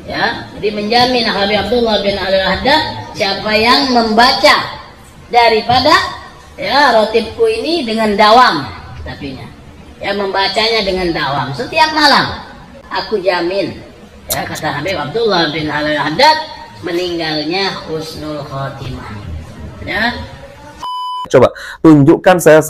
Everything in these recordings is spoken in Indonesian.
Ya, jadi menjamin Habib Abdullah bin Al-Haddad, siapa yang membaca daripada ya rotibku ini dengan dawam, tapinya ya membacanya dengan dawam setiap malam, aku jamin, ya kata Habib Abdullah bin Al-Haddad, meninggalnya husnul khotimah. Ya, coba tunjukkan saya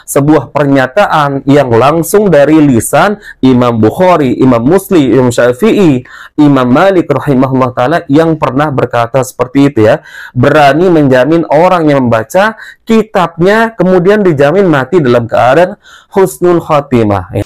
sebuah pernyataan yang langsung dari lisan Imam Bukhari, Imam Muslim, Imam Syafi'i, Imam Malik rahimahullah ta'ala yang pernah berkata seperti itu ya. Berani menjamin orang yang membaca kitabnya kemudian dijamin mati dalam keadaan husnul khotimah ya.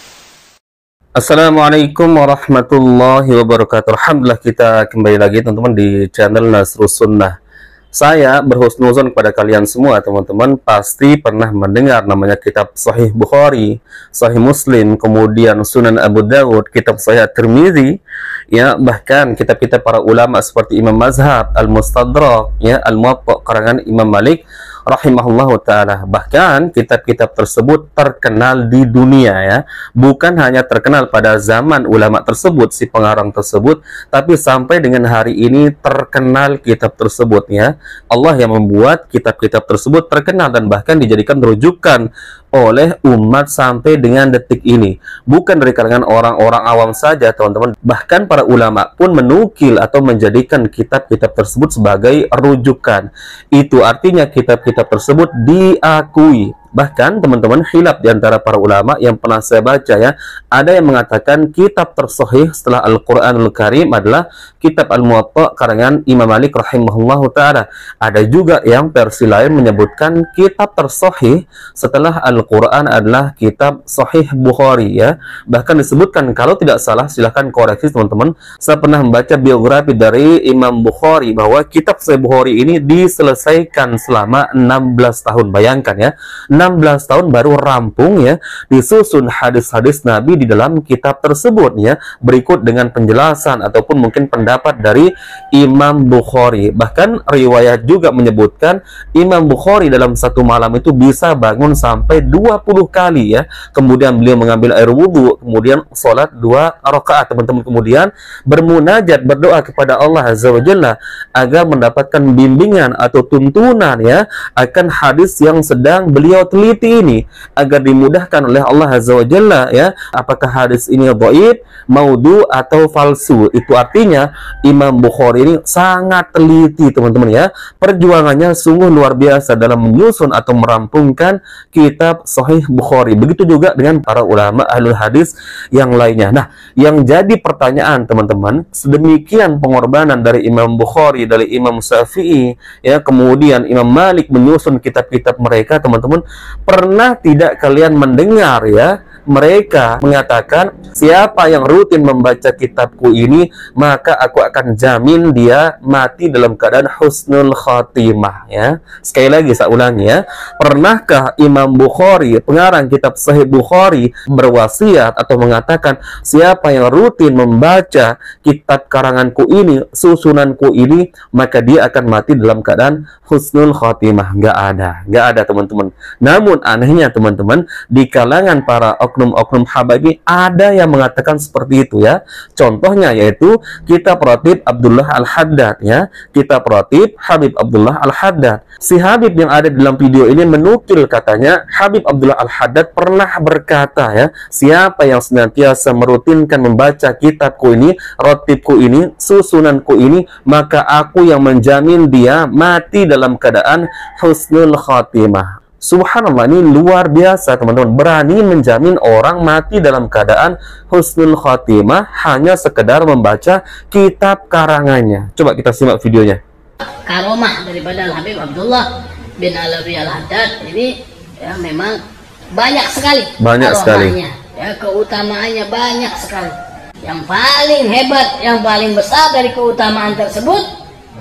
Assalamualaikum warahmatullahi wabarakatuh. Alhamdulillah kita kembali lagi teman-teman di channel Nasrus Sunnah. Saya berhusnuzon kepada kalian semua teman-teman, pasti pernah mendengar namanya kitab Sahih Bukhari, Sahih Muslim, kemudian Sunan Abu Dawud, kitab Sahih Tirmidzi, ya, bahkan kitab-kitab para ulama seperti Imam Mazhab, Al-Mustadrak, ya, Al-Muwatta karangan Imam Malik rahimahullahu ta'ala. Bahkan kitab-kitab tersebut terkenal di dunia ya, bukan hanya terkenal pada zaman ulama tersebut, si pengarang tersebut, tapi sampai dengan hari ini terkenal kitab tersebut ya. Allah yang membuat kitab-kitab tersebut terkenal dan bahkan dijadikan rujukan oleh umat sampai dengan detik ini. Bukan dari kalangan orang-orang awam saja teman-teman, bahkan para ulama pun menukil atau menjadikan kitab-kitab tersebut sebagai rujukan. Itu artinya kitab-kitab tersebut diakui. Bahkan teman-teman, khilaf di antara para ulama yang pernah saya baca ya, ada yang mengatakan kitab tersahih setelah Al-Qur'anul Karim adalah kitab Al-Muwatta karangan Imam Malik rahimahullahu ta'ala. Ada juga yang versi lain menyebutkan kitab tersahih setelah Al-Quran adalah kitab Sahih Bukhari ya. Bahkan disebutkan, kalau tidak salah silahkan koreksi teman-teman, saya pernah membaca biografi dari Imam Bukhari bahwa kitab Sahih Bukhari ini diselesaikan selama 16 tahun. Bayangkan ya, 16 tahun baru rampung ya, disusun hadis-hadis Nabi di dalam kitab tersebut ya, berikut dengan penjelasan ataupun mungkin pendapat dari Imam Bukhari. Bahkan riwayat juga menyebutkan Imam Bukhari dalam satu malam itu bisa bangun sampai 20 kali ya, kemudian beliau mengambil air wudhu, kemudian sholat 2 rakaat teman-teman, kemudian bermunajat, berdoa kepada Allah Azza wa Jalla agar mendapatkan bimbingan atau tuntunan ya akan hadis yang sedang beliau teliti ini, agar dimudahkan oleh Allah Azza wa Jalla ya, apakah hadis ini dhaif, maudhu atau falsu. Itu artinya Imam Bukhari ini sangat teliti teman-teman ya, perjuangannya sungguh luar biasa dalam menyusun atau merampungkan kitab Sahih Bukhari. Begitu juga dengan para ulama ahlul hadis yang lainnya. Nah, yang jadi pertanyaan teman-teman, sedemikian pengorbanan dari Imam Bukhari, dari Imam Syafi'i ya, kemudian Imam Malik menyusun kitab-kitab mereka teman-teman, pernah tidak kalian mendengar ya mereka mengatakan, siapa yang rutin membaca kitabku ini maka aku akan jamin dia mati dalam keadaan husnul khotimah ya. Sekali lagi saya ulangi ya, pernahkah Imam Bukhari, pengarang kitab Sahih Bukhari, berwasiat atau mengatakan, siapa yang rutin membaca kitab karanganku ini, susunanku ini, maka dia akan mati dalam keadaan husnul khotimah? Nggak ada teman-teman. Namun anehnya teman-teman, di kalangan para oknum-oknum habaib ada yang mengatakan seperti itu ya. Contohnya yaitu kitab Ratib Abdullah Al-Haddad ya, kitab Ratib Habib Abdullah Al-Haddad. Si Habib yang ada dalam video ini menukil, katanya Habib Abdullah Al-Haddad pernah berkata ya, siapa yang senantiasa merutinkan membaca kitabku ini, ratibku ini, susunanku ini, maka aku yang menjamin dia mati dalam keadaan husnul khotimah. Subhanallah, ini luar biasa teman-teman, berani menjamin orang mati dalam keadaan husnul khotimah hanya sekedar membaca kitab karangannya. Coba kita simak videonya. Karomah daripada Habib Abdullah bin Alawi Al-Haddad ini ya memang banyak sekali. Banyak sekali. Ya, keutamaannya banyak sekali. Yang paling hebat, yang paling besar dari keutamaan tersebut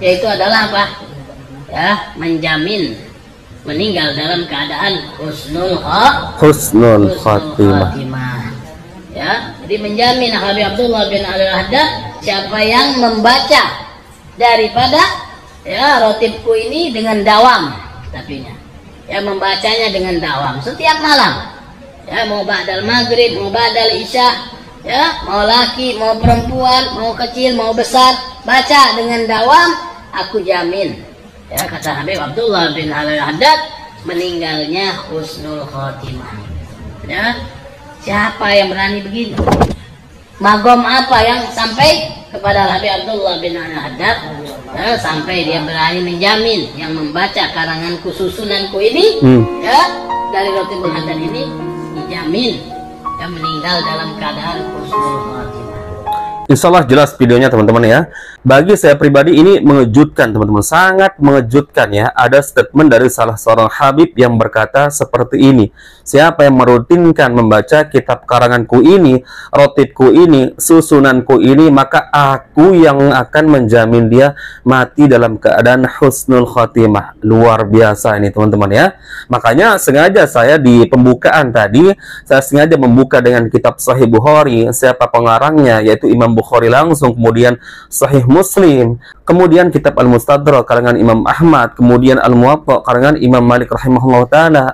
yaitu adalah apa? Ya, menjamin meninggal dalam keadaan husnul khotimah. Ya, jadi menjamin Habib Abdullah bin Al-Haddad, siapa yang membaca daripada ya rotibku ini dengan dawam, tapinya ya membacanya dengan dawam setiap malam ya, mau ba'dal maghrib, mau ba'dal isya, ya, mau laki, mau perempuan, mau kecil, mau besar, baca dengan dawam, aku jamin, ya, kata Habib Abdullah bin Al-Haddad, meninggalnya husnul khotimah. Ya, siapa yang berani begini? Magom apa yang sampai kepada Habib Abdullah bin Al-Haddad, ya, sampai dia berani menjamin yang membaca karanganku, susunanku ini, ya, dari Rotibul Haddad ini dijamin yang meninggal dalam keadaan husnul khotimah. Insya Allah jelas videonya teman-teman ya. Bagi saya pribadi ini mengejutkan teman-teman, sangat mengejutkan ya. Ada statement dari salah seorang Habib yang berkata seperti ini: siapa yang merutinkan membaca kitab karanganku ini, rotibku ini, susunanku ini, maka aku yang akan menjamin dia mati dalam keadaan husnul khotimah. Luar biasa ini teman-teman ya. Makanya sengaja saya di pembukaan tadi, saya sengaja membuka dengan kitab Sahih Bukhari. Siapa pengarangnya? Yaitu Imam Bukhari langsung, kemudian Sahih Muslim, kemudian kitab Al-Mustadrak karangan Imam Ahmad, kemudian Al-Muwatta karangan Imam Malik rahimahullah ta'ala,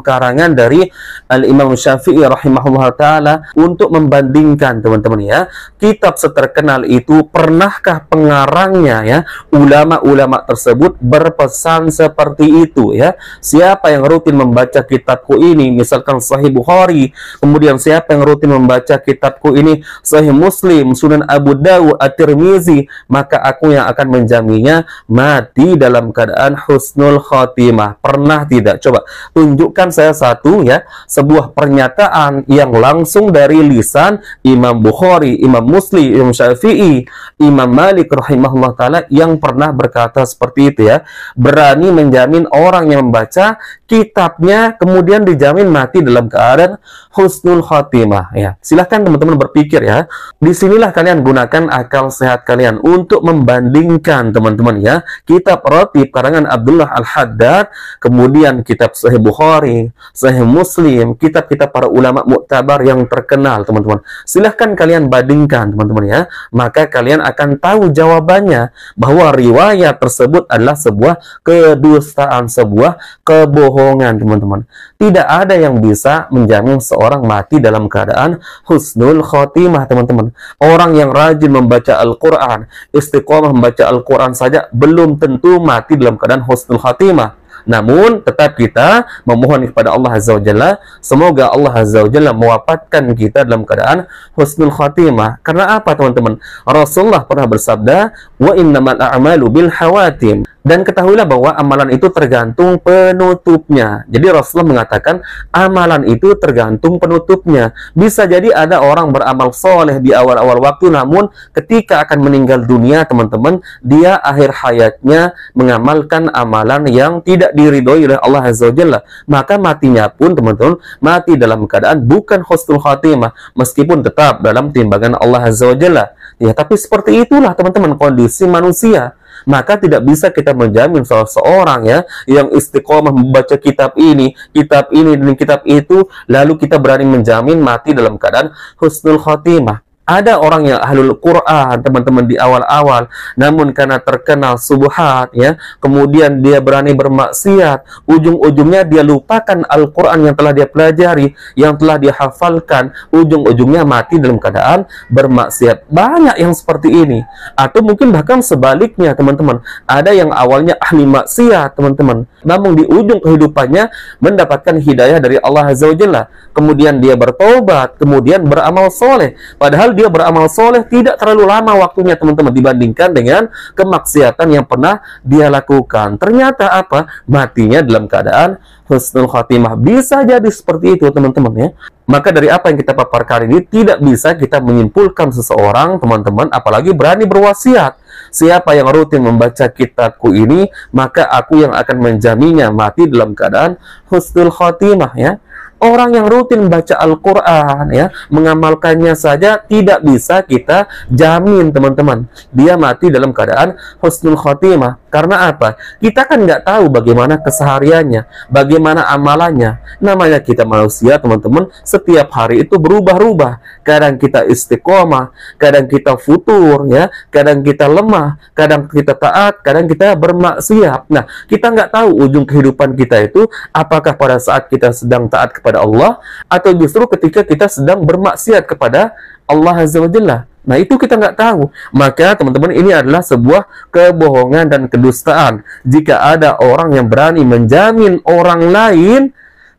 karangan dari Al-Imam Syafi'i rahimahullah ta'ala, untuk membandingkan teman-teman ya, kitab seterkenal itu, pernahkah pengarangnya ya, ulama-ulama tersebut berpesan seperti itu ya. Siapa yang rutin membaca kitabku ini, misalkan Sahih Bukhari, kemudian siapa yang rutin membaca kitabku ini, Sahih Muslim, Sunan Abu Dawud, At-Tirmizi, maka aku yang akan menjaminnya mati dalam keadaan husnul khotimah. Pernah tidak? Coba tunjukkan saya satu ya, sebuah pernyataan yang langsung dari lisan Imam Bukhari, Imam Muslim, Imam Syafi'i, Imam Malik rahimahullah ta'ala yang pernah berkata seperti itu ya. Berani menjamin orang yang membaca kitabnya kemudian dijamin mati dalam keadaan husnul khotimah ya. Silahkan teman-teman berpikir ya. Disinilah kalian gunakan akal sehat kalian untuk membandingkan teman-teman ya, kitab rotib karangan Abdullah Al-Haddad, kemudian kitab Sahih Bukhari, Sahih Muslim, kitab-kitab para ulama muktabar yang terkenal teman-teman. Silahkan kalian bandingkan teman-teman ya, maka kalian akan tahu jawabannya bahwa riwayat tersebut adalah sebuah kedustaan, sebuah kebohongan teman-teman. Tidak ada yang bisa menjamin seorang mati dalam keadaan husnul khotimah teman-teman. Orang yang rajin membaca Al-Quran, istiqomah membaca Al-Quran saja belum tentu mati dalam keadaan husnul khotimah. Namun tetap kita memohon kepada Allah Azza wa Jalla, semoga Allah Azza wa Jalla mewafatkan kita dalam keadaan husnul khatimah. Karena apa teman-teman? Rasulullah pernah bersabda, wa innamal a'malu bil khawatim. Dan ketahuilah bahwa amalan itu tergantung penutupnya. Jadi Rasulullah mengatakan amalan itu tergantung penutupnya. Bisa jadi ada orang beramal soleh di awal-awal waktu, namun ketika akan meninggal dunia teman-teman, dia akhir hayatnya mengamalkan amalan yang tidak diridhoi oleh Allah Azza wa Jalla. Maka matinya pun teman-teman mati dalam keadaan bukan husnul khatimah, meskipun tetap dalam timbangan Allah Azza wa Jalla. Ya, tapi seperti itulah teman-teman kondisi manusia. Maka tidak bisa kita menjamin seseorang ya yang istiqomah membaca kitab ini dan kitab itu, lalu kita berani menjamin mati dalam keadaan husnul khotimah. Ada orang yang ahlul Quran teman-teman di awal-awal, namun karena terkenal subhat ya, kemudian dia berani bermaksiat, ujung-ujungnya dia lupakan Al-Quran yang telah dia pelajari, yang telah dia hafalkan, ujung-ujungnya mati dalam keadaan bermaksiat. Banyak yang seperti ini. Atau mungkin bahkan sebaliknya teman-teman, ada yang awalnya ahli maksiat teman-teman, namun di ujung kehidupannya mendapatkan hidayah dari Allah Azza wa Jalla, kemudian dia bertobat, kemudian beramal soleh, padahal dia beramal soleh tidak terlalu lama waktunya teman-teman dibandingkan dengan kemaksiatan yang pernah dia lakukan. Ternyata apa? Matinya dalam keadaan husnul khatimah. Bisa jadi seperti itu teman-teman ya. Maka dari apa yang kita paparkan ini tidak bisa kita menyimpulkan seseorang teman-teman, apalagi berani berwasiat. Siapa yang rutin membaca kitabku ini, maka aku yang akan menjaminnya mati dalam keadaan husnul khatimah ya. Orang yang rutin membaca Al-Quran ya, mengamalkannya saja tidak bisa kita jamin teman-teman dia mati dalam keadaan husnul khotimah. Karena apa? Kita kan nggak tahu bagaimana kesehariannya, bagaimana amalannya. Namanya kita manusia teman-teman, setiap hari itu berubah-ubah. Kadang kita istiqomah, kadang kita futur ya, kadang kita lemah, kadang kita taat, kadang kita bermaksiat. Nah, kita nggak tahu ujung kehidupan kita itu apakah pada saat kita sedang taat kepada kepada Allah, atau justru ketika kita sedang bermaksiat kepada Allah Azza wa Jalla. Nah, itu kita nggak tahu. Maka teman-teman, ini adalah sebuah kebohongan dan kedustaan jika ada orang yang berani menjamin orang lain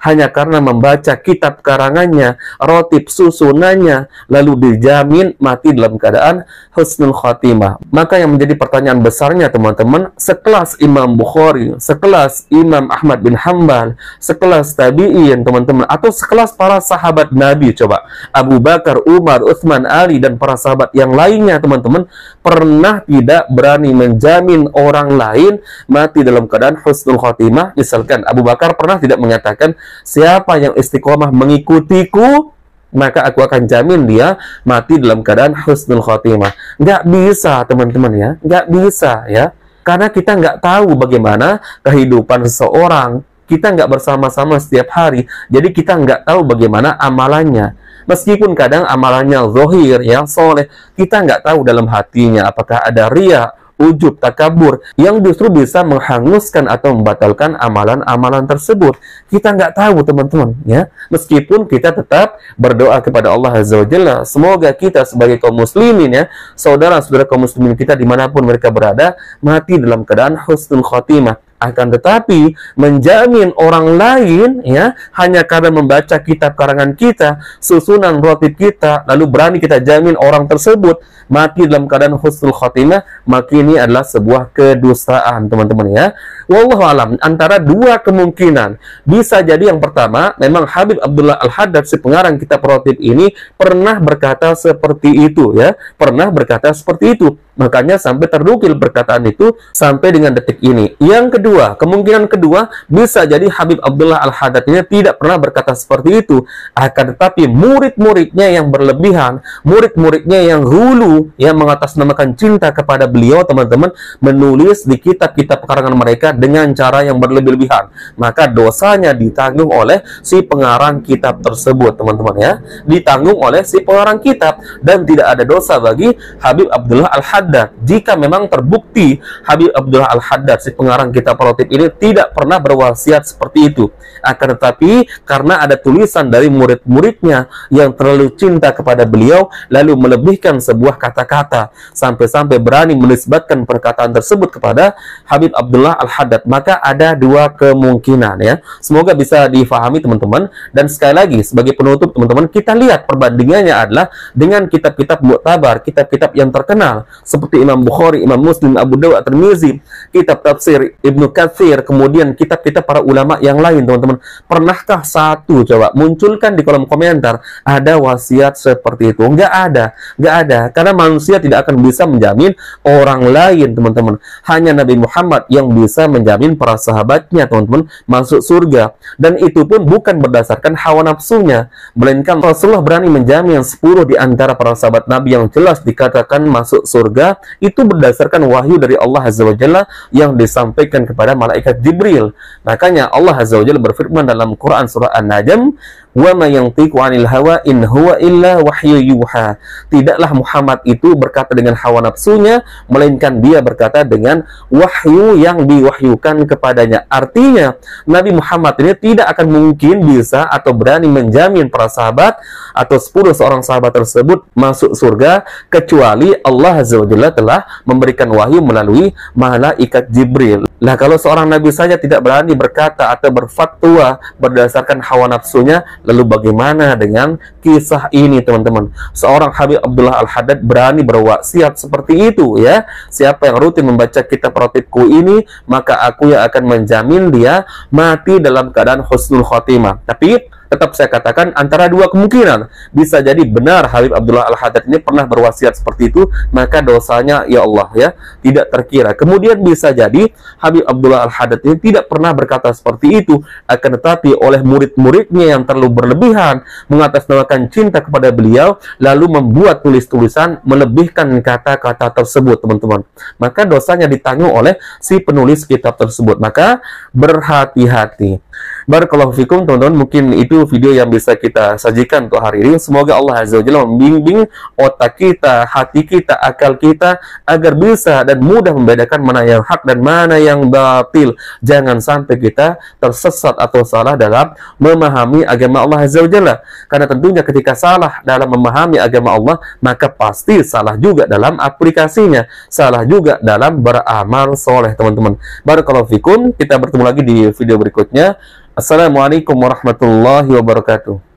hanya karena membaca kitab karangannya, rotib susunannya, lalu dijamin mati dalam keadaan husnul khatimah. Maka yang menjadi pertanyaan besarnya teman-teman, sekelas Imam Bukhari, sekelas Imam Ahmad bin Hanbal, sekelas tabi'in teman-teman, atau sekelas para sahabat Nabi, coba Abu Bakar, Umar, Utsman, Ali, dan para sahabat yang lainnya teman-teman, pernah tidak berani menjamin orang lain mati dalam keadaan husnul khatimah? Misalkan Abu Bakar pernah tidak mengatakan, siapa yang istiqomah mengikutiku, maka aku akan jamin dia mati dalam keadaan husnul khotimah. Nggak bisa teman-teman ya, nggak bisa ya. Karena kita nggak tahu bagaimana kehidupan seseorang. Kita nggak bersama-sama setiap hari, jadi kita nggak tahu bagaimana amalannya. Meskipun kadang amalannya zahir, ya, soleh, kita nggak tahu dalam hatinya apakah ada riya, ujub, takabur, yang justru bisa menghanguskan atau membatalkan amalan-amalan tersebut. Kita nggak tahu teman-teman ya. Meskipun kita tetap berdoa kepada Allah Azza wa Jalla, semoga kita sebagai kaum muslimin ya, saudara-saudara kaum muslimin kita dimanapun mereka berada, mati dalam keadaan husnul khotimah. Akan tetapi menjamin orang lain ya hanya karena membaca kitab karangan kita, susunan rotib kita, lalu berani kita jamin orang tersebut mati dalam keadaan husnul khotimah, maka ini adalah sebuah kedustaan teman-teman ya. Wallahu alam, antara dua kemungkinan. Bisa jadi yang pertama, memang Habib Abdullah Al-Haddad, si pengarang kitab rotib ini, pernah berkata seperti itu ya, pernah berkata seperti itu. Makanya sampai ternukil perkataan itu sampai dengan detik ini. Yang kedua, kemungkinan kedua, bisa jadi Habib Abdullah Al-Haddad ini tidak pernah berkata seperti itu. Akan tetapi murid-muridnya yang berlebihan, murid-muridnya yang hulu, yang mengatasnamakan cinta kepada beliau teman-teman, menulis di kitab-kitab karangan mereka dengan cara yang berlebih-lebihan. Maka dosanya ditanggung oleh si pengarang kitab tersebut teman-teman ya. Ditanggung oleh si pengarang kitab, dan tidak ada dosa bagi Habib Abdullah Al-Haddad jika memang terbukti Habib Abdullah Al-Haddad, si pengarang kitab rotib ini, tidak pernah berwasiat seperti itu. Akan tetapi karena ada tulisan dari murid-muridnya yang terlalu cinta kepada beliau, lalu melebihkan sebuah kata-kata sampai-sampai berani menisbatkan perkataan tersebut kepada Habib Abdullah Al-Haddad, maka ada dua kemungkinan ya. Semoga bisa difahami teman-teman. Dan sekali lagi sebagai penutup teman-teman, kita lihat perbandingannya adalah dengan kitab-kitab mu'tabar, kitab-kitab yang terkenal seperti Imam Bukhari, Imam Muslim, Abu Dawud, At-Tirmizi, kitab tafsir Ibnu Katsir, kemudian kitab-kitab para ulama yang lain teman-teman. Pernahkah satu, coba munculkan di kolom komentar, ada wasiat seperti itu? Nggak ada, karena manusia tidak akan bisa menjamin orang lain teman-teman. Hanya Nabi Muhammad yang bisa menjamin para sahabatnya teman-teman masuk surga, dan itu pun bukan berdasarkan hawa nafsunya, melainkan Rasulullah berani menjamin 10 di antara para sahabat Nabi yang jelas dikatakan masuk surga, itu berdasarkan wahyu dari Allah Azza wa Jalla yang disampaikan kepada malaikat Jibril. Makanya Allah Azza wa Jalla berfirman dalam Quran surah An-Najm, wa ma yantiqu 'anil hawa in huwa illa wahyu yuha. Tidaklah Muhammad itu berkata dengan hawa nafsunya, melainkan dia berkata dengan wahyu yang diwahyukan kepadanya. Artinya Nabi Muhammad ini tidak akan mungkin bisa atau berani menjamin para sahabat atau 10 seorang sahabat tersebut masuk surga kecuali Allah Azza wa Jalla telah memberikan wahyu melalui malaikat Jibril. Nah, kalau seorang nabi saja tidak berani berkata atau berfatwa berdasarkan hawa nafsunya, lalu bagaimana dengan kisah ini teman-teman? Seorang Habib Abdullah Al-Haddad berani berwasiat seperti itu ya. Siapa yang rutin membaca kitab rotibku ini, maka aku yang akan menjamin dia mati dalam keadaan husnul khotimah. Tapi tetap saya katakan antara dua kemungkinan. Bisa jadi benar Habib Abdullah Al-Haddad ini pernah berwasiat seperti itu, maka dosanya ya Allah ya tidak terkira. Kemudian bisa jadi Habib Abdullah Al-Haddad ini tidak pernah berkata seperti itu, akan tetapi oleh murid-muridnya yang terlalu berlebihan mengatasnamakan cinta kepada beliau, lalu membuat tulis-tulisan melebihkan kata-kata tersebut teman-teman. Maka dosanya ditanggung oleh si penulis kitab tersebut. Maka berhati-hati. Barakallahu fikum teman-teman, mungkin itu video yang bisa kita sajikan untuk hari ini. Semoga Allah Azza wa Jalla membimbing otak kita, hati kita, akal kita agar bisa dan mudah membedakan mana yang hak dan mana yang batil. Jangan sampai kita tersesat atau salah dalam memahami agama Allah Azza wa Jalla. Karena tentunya ketika salah dalam memahami agama Allah, maka pasti salah juga dalam aplikasinya, salah juga dalam beramal soleh teman-teman. Barakallahu fikum, kita bertemu lagi di video berikutnya. Assalamualaikum warahmatullahi wabarakatuh.